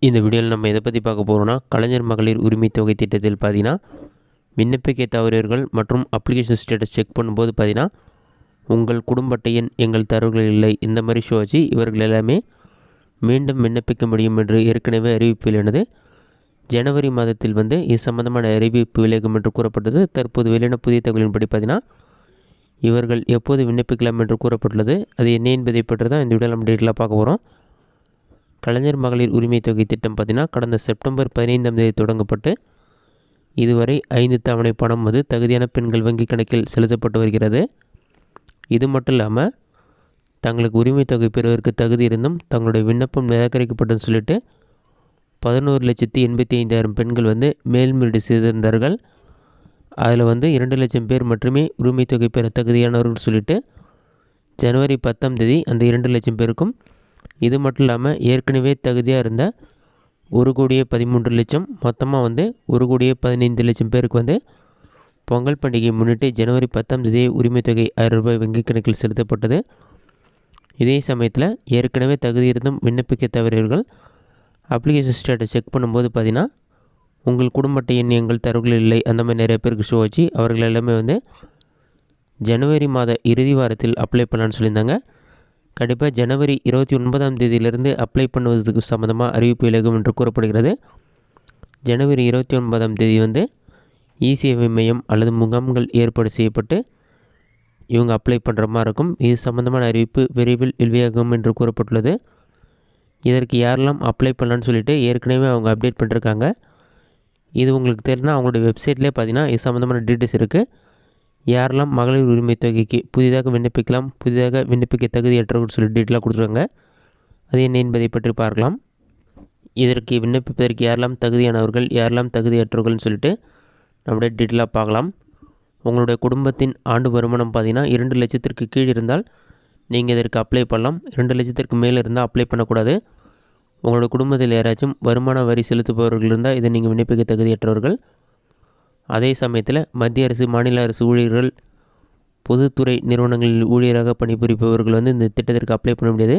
இந்த வீடியோவில் நம்ம எதை பற்றி பார்க்க போகிறோம்னா, கலைஞர் மகளிர் உரிமை தொகை திட்டத்தில் பார்த்தீங்கன்னா, விண்ணப்பிக்க தவறியவர்கள் மற்றும் அப்ளிகேஷன் ஸ்டேட்டஸ் செக் பண்ணும்போது பார்த்தீங்கன்னா, உங்கள் குடும்ப அட்டை எண் எங்கள் தரவுகள் இல்லை இந்த மாதிரி ஷோ வச்சு இவர்கள் எல்லாமே மீண்டும் விண்ணப்பிக்க முடியும் என்று ஏற்கனவே அறிவிப்பு வெளியானது. ஜனவரி மாதத்தில் இது சம்பந்தமான அறிவிப்பு விலகும் என்று கூறப்பட்டது. தற்போது வெளியான புதிய தகவலின்படி பார்த்தீங்கன்னா, இவர்கள் எப்போது விண்ணப்பிக்கலாம் என்று கூறப்பட்டுள்ளது. அது என்ன என்பதை பற்றி தான் இந்த வீடியோவில் நம்ம டீட்டெயிலாக பார்க்க போகிறோம். கலைஞர் மகளிர் உரிமை தொகை திட்டம் பார்த்திங்கன்னா, கடந்த செப்டம்பர் 15ஆம் தேதி தொடங்கப்பட்டு இதுவரை 5 தவணை பணம் தகுதியான பெண்கள் வங்கி கணக்கில் செலுத்தப்பட்டு வருகிறது. இது மட்டும் இல்லாமல் தங்களுக்கு உரிமை தொகை பெறுவதற்கு தகுதி இருந்தும் தங்களுடைய விண்ணப்பம் நிராகரிக்கப்பட்டதுன்னு சொல்லிட்டு 11,85,000 பெண்கள் மேல்முறையீடு செய்திருந்தார்கள். அதில் 2 லட்சம் பேர் மட்டுமே உரிமை தொகை பெற தகுதியானவர்கள் சொல்லிட்டு ஜனவரி 10ஆம் தேதி அந்த 2 லட்சம் பேருக்கும், இது மட்டும் இல்லாமல் ஏற்கனவே தகுதியாக இருந்த 1,13,00,000 மொத்தமாக 1,15,00,000 பேருக்கு பொங்கல் பண்டிகையை முன்னிட்டு ஜனவரி 10ஆம் தேதி உரிமை தொகை 1000 ரூபாய் வங்கி கணக்கில் செலுத்தப்பட்டது. இதே சமயத்தில் ஏற்கனவே தகுதி இருந்தும் விண்ணப்பிக்க தவறியவர்கள் அப்ளிகேஷன் ஸ்டேட்டஸ் செக் பண்ணும்போது பார்த்தீங்கன்னா, உங்கள் குடும்ப அட்டை எண் எங்கள் தரவுகள் இல்லை அந்த மாதிரி நிறைய பேருக்கு ஷோ வச்சு அவர்கள் எல்லாமே ஜனவரி மாத இறுதி வாரத்தில் அப்ளை பண்ணலான்னு சொல்லியிருந்தாங்க. கண்டிப்பாக ஜனவரி 29ஆம் தேதியிலிருந்து அப்ளை பண்ணுவதற்கு சம்மந்தமாக அறிவிப்பு விலகும் என்று கூறப்படுகிறது. ஜனவரி 29ஆம் தேதி இசேவை மையம் அல்லது முகாம்கள் ஏற்பாடு செய்யப்பட்டு இவங்க அப்ளை பண்ணுற மாதிரி இருக்கும். இது சம்மந்தமான அறிவிப்பு விரைவில் வெளியாகும் என்று கூறப்பட்டுள்ளது. இதற்கு யாரெல்லாம் அப்ளை பண்ணலான்னு சொல்லிட்டு ஏற்கனவே அவங்க அப்டேட் பண்ணிருக்காங்க. இது உங்களுக்கு தெரியும்னா அவங்களுடைய வெப்சைட்லேயே பார்த்தீங்கன்னா இது சம்மந்தமான டீட்டெயில்ஸ் இருக்குது. யாரெல்லாம் மகளிர் உரிமை தொகைக்கு புதிதாக விண்ணப்பிக்கலாம், புதிதாக விண்ணப்பிக்க தகுதியற்றவர்கள் சொல்லி டீட்டெயிலாக கொடுத்துருக்காங்க. அது என்ன என்பதை பற்றி பார்க்கலாம். இதற்கு விண்ணப்பிப்பதற்கு யாரெல்லாம் தகுதியானவர்கள், யாரெல்லாம் தகுதியற்றவர்கள்னு சொல்லிட்டு நம்முடைய டீட்டெயிலாக பார்க்கலாம். உங்களுடைய குடும்பத்தின் ஆண்டு வருமானம் பார்த்தீங்கன்னா 2 லட்சத்திற்கு கீழ் இருந்தால் நீங்கள் இதற்கு அப்ளை பண்ணலாம். 2 லட்சத்திற்கு மேலே இருந்தால் அப்ளை பண்ணக்கூடாது. உங்களோட குடும்பத்தில் யாராச்சும் வருமான வரி செலுத்துபவர்கள் இருந்தால் இதை நீங்கள் விண்ணப்பிக்க தகுதியற்றவர்கள். அதே சமயத்தில் மத்திய அரசு, மாநில அரசு ஊழியர்கள், பொதுத்துறை நிறுவனங்களில் ஊழியராக பணிபுரிப்பவர்கள் இந்த திட்டத்திற்கு அப்ளை பண்ண முடியாது.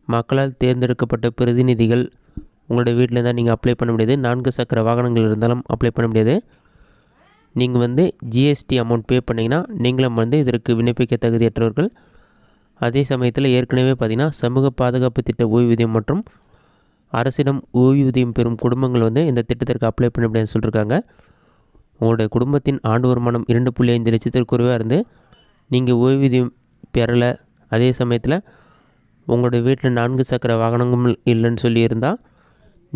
மக்களால் தேர்ந்தெடுக்கப்பட்ட பிரதிநிதிகள் உங்களுடைய வீட்டில் இருந்தால் நீங்கள் அப்ளை பண்ண முடியாது. 4 சக்கர வாகனங்கள் இருந்தாலும் அப்ளை பண்ண முடியாது. நீங்கள் ஜிஎஸ்டி அமௌண்ட் பே பண்ணிங்கன்னா நீங்களும் இதற்கு விண்ணப்பிக்க தகுதியற்றவர்கள். அதே சமயத்தில் ஏற்கனவே பார்த்திங்கன்னா சமூக பாதுகாப்பு திட்ட ஓய்வூதியம் மற்றும் அரசிடம் ஓய்வூதியம் பெறும் குடும்பங்கள் இந்த திட்டத்திற்கு அப்ளை பண்ண முடியாதுன்னு சொல்லியிருக்காங்க. உங்களுடைய குடும்பத்தின் ஆண்டு வருமானம் 2.5 லட்சத்திற்கு குறைவாக இருந்து நீங்கள் ஓய்வூதியம் பெறலை, அதே சமயத்தில் உங்களுடைய வீட்டில் 4 சக்கர வாகனங்கள் இல்லைன்னு சொல்லியிருந்தால்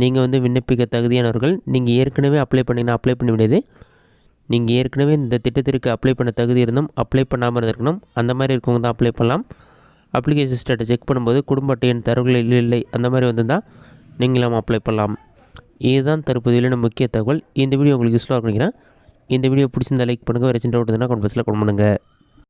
நீங்கள் விண்ணப்பிக்க தகுதியானவர்கள். நீங்கள் ஏற்கனவே அப்ளை பண்ணிங்கன்னா அப்ளை பண்ண முடியாது. நீங்கள் ஏற்கனவே இந்த திட்டத்திற்கு அப்ளை பண்ண தகுதி இருந்தும் அப்ளை பண்ணாமல் இருந்திருக்கணும். அந்த மாதிரி இருக்கவங்க தான் அப்ளை பண்ணலாம். அப்ளிகேஷன் ஸ்டேட்டஸ் செக் பண்ணும்போது குடும்ப அட்டையின் தரவுகள் இல்லை அந்த மாதிரி வந்திருந்தால் நீங்களும் அப்ளை பண்ணலாம். இதுதான் தற்போது வெளியான முக்கிய தகவல். இந்த வீடியோ உங்களுக்கு யூஸ்ஃபுல்லாக நினைக்கிறேன். இந்த வீடியோ பிடிச்சிருந்தால் லைக் பண்ணுங்கள். வேறு சின்ன டவுட் இருந்தால் கமெண்ட் பாக்ஸில் கமெண்ட் பண்ணுங்கள்.